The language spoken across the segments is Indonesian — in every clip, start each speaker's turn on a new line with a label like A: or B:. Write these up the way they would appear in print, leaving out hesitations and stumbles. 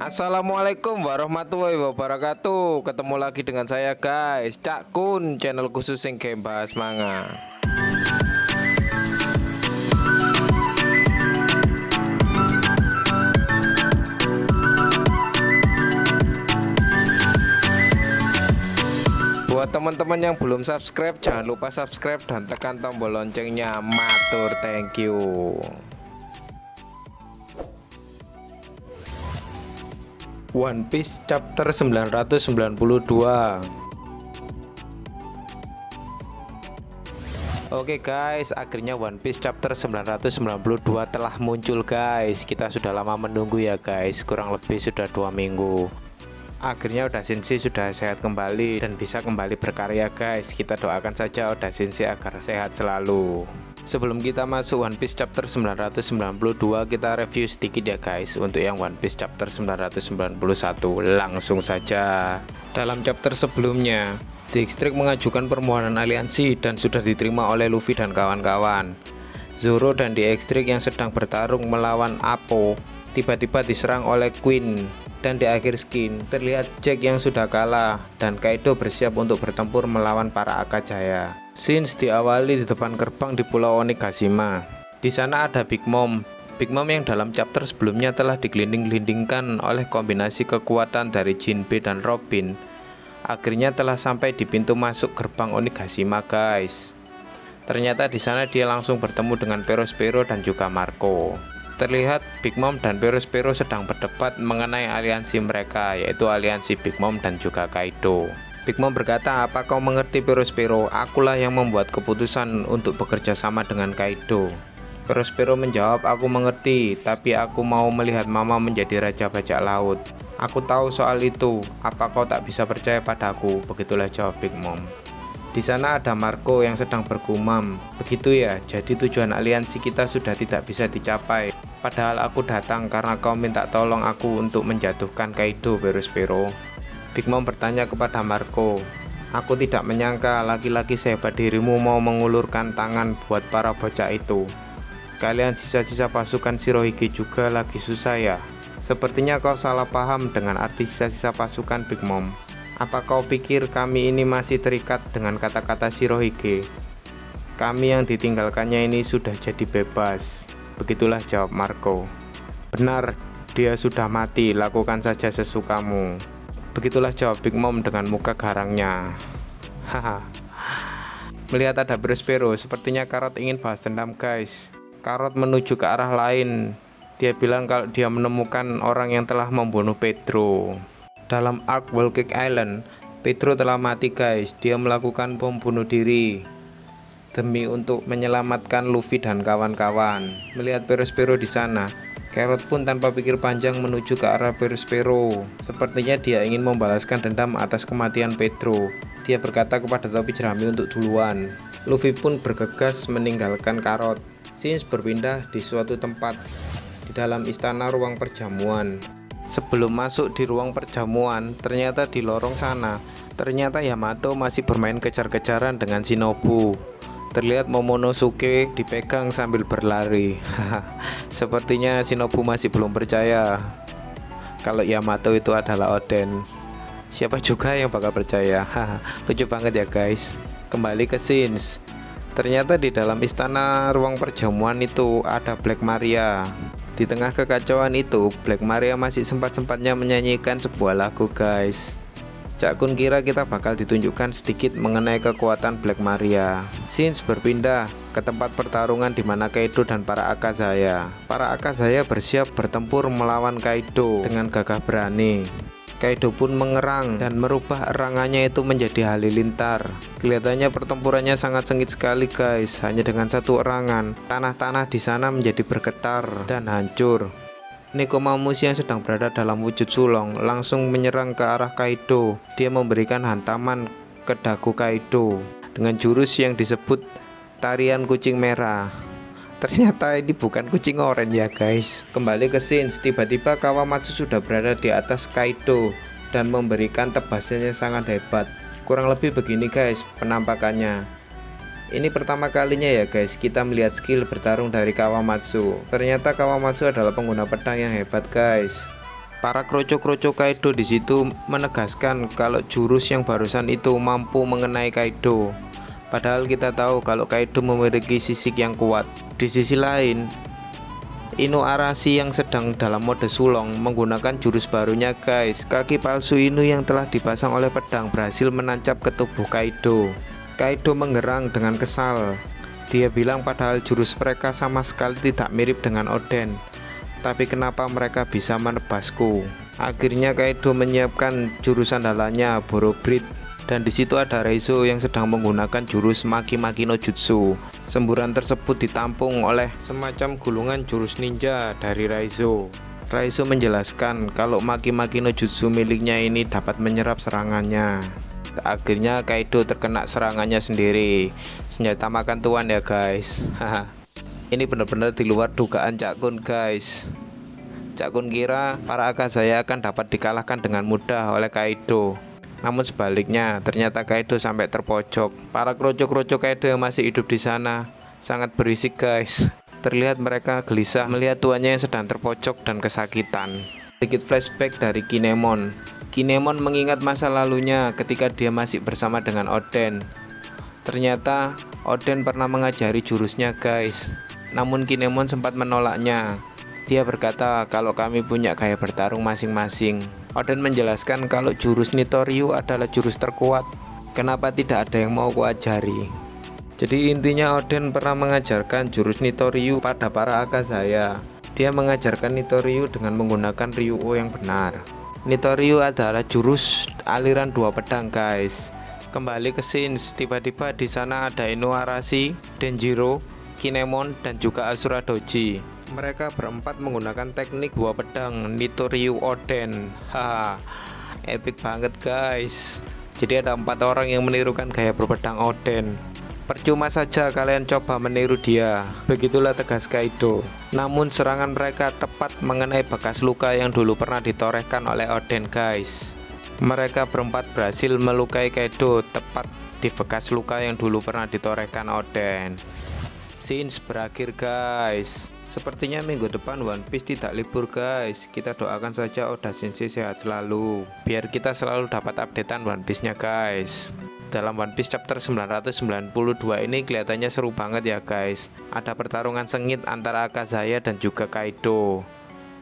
A: Assalamualaikum warahmatullahi wabarakatuh. Ketemu lagi dengan saya guys, Cak Kun, channel khusus yang game bahas manga. Buat teman-teman yang belum subscribe, jangan lupa subscribe dan tekan tombol loncengnya. Matur, thank you. One Piece chapter 992. Oke guys, akhirnya One Piece chapter 992 telah muncul guys. Kita sudah lama menunggu ya guys, kurang lebih sudah 2 minggu. Akhirnya Oda Sensei sudah sehat kembali dan bisa kembali berkarya guys. Kita doakan saja Oda Sensei agar sehat selalu. Sebelum kita masuk One Piece chapter 992, kita review sedikit ya guys untuk yang One Piece chapter 991. Langsung saja. Dalam chapter sebelumnya, The Extreme mengajukan permohonan aliansi dan sudah diterima oleh Luffy dan kawan-kawan. Zoro dan The Extreme yang sedang bertarung melawan Appo tiba-tiba diserang oleh Queen. Dan di akhir skin terlihat Jack yang sudah kalah dan Kaido bersiap untuk bertempur melawan para Akajaya. Scenes diawali di depan gerbang di Pulau Onigashima. Di sana ada Big Mom. Big Mom yang dalam chapter sebelumnya telah digelinding-gelindingkan oleh kombinasi kekuatan dari Jinbe dan Robin. Akhirnya telah sampai di pintu masuk gerbang Onigashima guys. Ternyata di sana dia langsung bertemu dengan Perospero dan juga Marco. Terlihat Big Mom dan Perospero sedang berdebat mengenai aliansi mereka, yaitu aliansi Big Mom dan juga Kaido. Big Mom berkata, "Apa kau mengerti Perospero? Akulah yang membuat keputusan untuk bekerja sama dengan Kaido." Perospero menjawab, "Aku mengerti, tapi aku mau melihat Mama menjadi Raja Bajak Laut. Aku tahu soal itu. Apa kau tak bisa percaya padaku?" Begitulah jawab Big Mom. Di sana ada Marco yang sedang bergumam. "Begitu ya, jadi tujuan aliansi kita sudah tidak bisa dicapai. Padahal aku datang karena kau minta tolong aku untuk menjatuhkan Kaido, Perospero." Big Mom bertanya kepada Marco, "Aku tidak menyangka laki-laki sehebat dirimu mau mengulurkan tangan buat para bocah itu. Kalian sisa-sisa pasukan Shirohige juga lagi susah ya? Sepertinya kau salah paham dengan arti sisa-sisa pasukan, Big Mom. Apa kau pikir kami ini masih terikat dengan kata-kata Shirohige? Kami yang ditinggalkannya ini sudah jadi bebas." Begitulah jawab Marco. "Benar, dia sudah mati, lakukan saja sesukamu." Begitulah jawab Big Mom dengan muka garangnya. Haha. Melihat ada Perospero, sepertinya Carrot ingin balas dendam guys. Carrot menuju ke arah lain. Dia bilang kalau dia menemukan orang yang telah membunuh Pedro. Dalam arc Whole Cake Island, Pedro telah mati guys. Dia melakukan bom bunuh diri demi untuk menyelamatkan Luffy dan kawan-kawan. Melihat Perospero di sana, Carrot pun tanpa pikir panjang menuju ke arah Perospero. Sepertinya dia ingin membalaskan dendam atas kematian Pedro. Dia berkata kepada topi jerami untuk duluan. Luffy pun bergegas meninggalkan Carrot. Scenes berpindah di suatu tempat di dalam istana ruang perjamuan. Sebelum masuk di ruang perjamuan, ternyata di lorong sana, ternyata Yamato masih bermain kejar-kejaran dengan Shinobu. Terlihat Momonosuke dipegang sambil berlari. Sepertinya Shinobu masih belum percaya kalau Yamato itu adalah Oden. Siapa juga yang bakal percaya? Lucu banget ya guys. Kembali ke scenes. Ternyata di dalam istana ruang perjamuan itu ada Black Maria. Di tengah kekacauan itu, Black Maria masih sempat-sempatnya menyanyikan sebuah lagu guys. Cak Kun kira kita bakal ditunjukkan sedikit mengenai kekuatan Black Maria. Scenes berpindah ke tempat pertarungan di mana Kaido dan para Akazaya. Para Akazaya bersiap bertempur melawan Kaido dengan gagah berani. Kaido pun mengerang dan merubah erangannya itu menjadi halilintar. Kelihatannya pertempurannya sangat sengit sekali guys. Hanya dengan satu erangan, tanah-tanah di sana menjadi bergetar dan hancur. Nekomamushi yang sedang berada dalam wujud sulong langsung menyerang ke arah Kaido. Dia memberikan hantaman ke dagu Kaido dengan jurus yang disebut tarian kucing merah. Ternyata ini bukan kucing oranye ya guys. Kembali ke scenes, tiba-tiba Kawamatsu sudah berada di atas Kaido dan memberikan tebasnya sangat hebat. Kurang lebih begini guys penampakannya. Ini pertama kalinya ya guys kita melihat skill bertarung dari Kawamatsu. Ternyata Kawamatsu adalah pengguna pedang yang hebat guys. Para kroco-kroco Kaido di situ menegaskan kalau jurus yang barusan itu mampu mengenai Kaido. Padahal kita tahu kalau Kaido memiliki sisik yang kuat. Di sisi lain, Inu Arashi yang sedang dalam mode sulong menggunakan jurus barunya guys. Kaki palsu Inu yang telah dipasang oleh pedang berhasil menancap ke tubuh Kaido. Kaido menggerang dengan kesal. Dia bilang padahal jurus mereka sama sekali tidak mirip dengan Oden. Tapi kenapa mereka bisa menebasku? Akhirnya Kaido menyiapkan jurus andalannya Borobrit. Dan di situ ada Raizo yang sedang menggunakan jurus Maki-Maki no Jutsu. Semburan tersebut ditampung oleh semacam gulungan jurus ninja dari Raizo. Raizo menjelaskan kalau Maki-Maki no Jutsu miliknya ini dapat menyerap serangannya. Akhirnya Kaido terkena serangannya sendiri. Senjata makan tuan ya guys. Ini benar-benar di luar dugaan Cak Kun guys. Cak Kun kira para Akazaya akan dapat dikalahkan dengan mudah oleh Kaido. Namun sebaliknya, ternyata Kaido sampai terpojok. Para kroco-kroco Kaido yang masih hidup di sana sangat berisik guys. Terlihat mereka gelisah melihat tuannya yang sedang terpojok dan kesakitan. Sedikit flashback dari Kinemon. Kinemon mengingat masa lalunya ketika dia masih bersama dengan Oden. Ternyata Oden pernah mengajari jurusnya guys. Namun Kinemon sempat menolaknya. Dia berkata kalau kami punya gaya bertarung masing-masing. Oden menjelaskan kalau jurus Nitoryu adalah jurus terkuat. Kenapa tidak ada yang mau kuajari? Jadi intinya Oden pernah mengajarkan jurus Nitoryu pada para Akazaya. Dia mengajarkan Nitoryu dengan menggunakan Ryuo yang benar. Nitoryu adalah jurus aliran dua pedang guys. Kembali ke Shin's, tiba-tiba di sana ada Inu Arashi, Denjiro, Kinemon dan juga Asura Doji. Mereka berempat menggunakan teknik dua pedang Nitoryu Oden. Haha, epic banget guys. Jadi ada 4 orang yang menirukan gaya berpedang Oden. Percuma saja kalian coba meniru dia. Begitulah tegas Kaido. Namun serangan mereka tepat mengenai bekas luka yang dulu pernah ditorehkan oleh Oden guys. Mereka berempat berhasil melukai Kaido tepat di bekas luka yang dulu pernah ditorehkan Oden. Scenes berakhir guys. Sepertinya minggu depan One Piece tidak libur guys. Kita doakan saja Oda Sensei sehat selalu, biar kita selalu dapat updatean One Piece nya guys. Dalam One Piece chapter 992 ini kelihatannya seru banget ya guys. Ada pertarungan sengit antara Akazaya dan juga Kaido.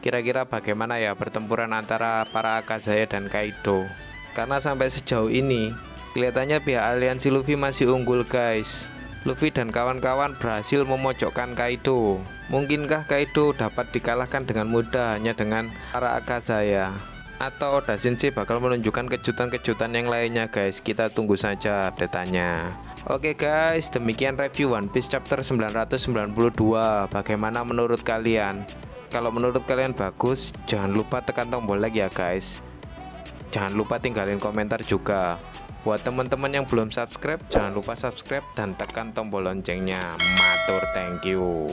A: Kira-kira bagaimana ya pertempuran antara para Akazaya dan Kaido? Karena sampai sejauh ini kelihatannya pihak aliansi Luffy masih unggul guys. Luffy dan kawan-kawan berhasil memojokkan Kaido. Mungkinkah Kaido dapat dikalahkan dengan mudah hanya dengan para Akazaya? Atau Oda Sensei bakal menunjukkan kejutan-kejutan yang lainnya guys? Kita tunggu saja update-nya. Oke guys, demikian review One Piece chapter 992. Bagaimana menurut kalian? Kalau menurut kalian bagus, jangan lupa tekan tombol like ya guys. Jangan lupa tinggalin komentar juga. Buat teman-teman yang belum subscribe, jangan lupa subscribe dan tekan tombol loncengnya. Matur, thank you.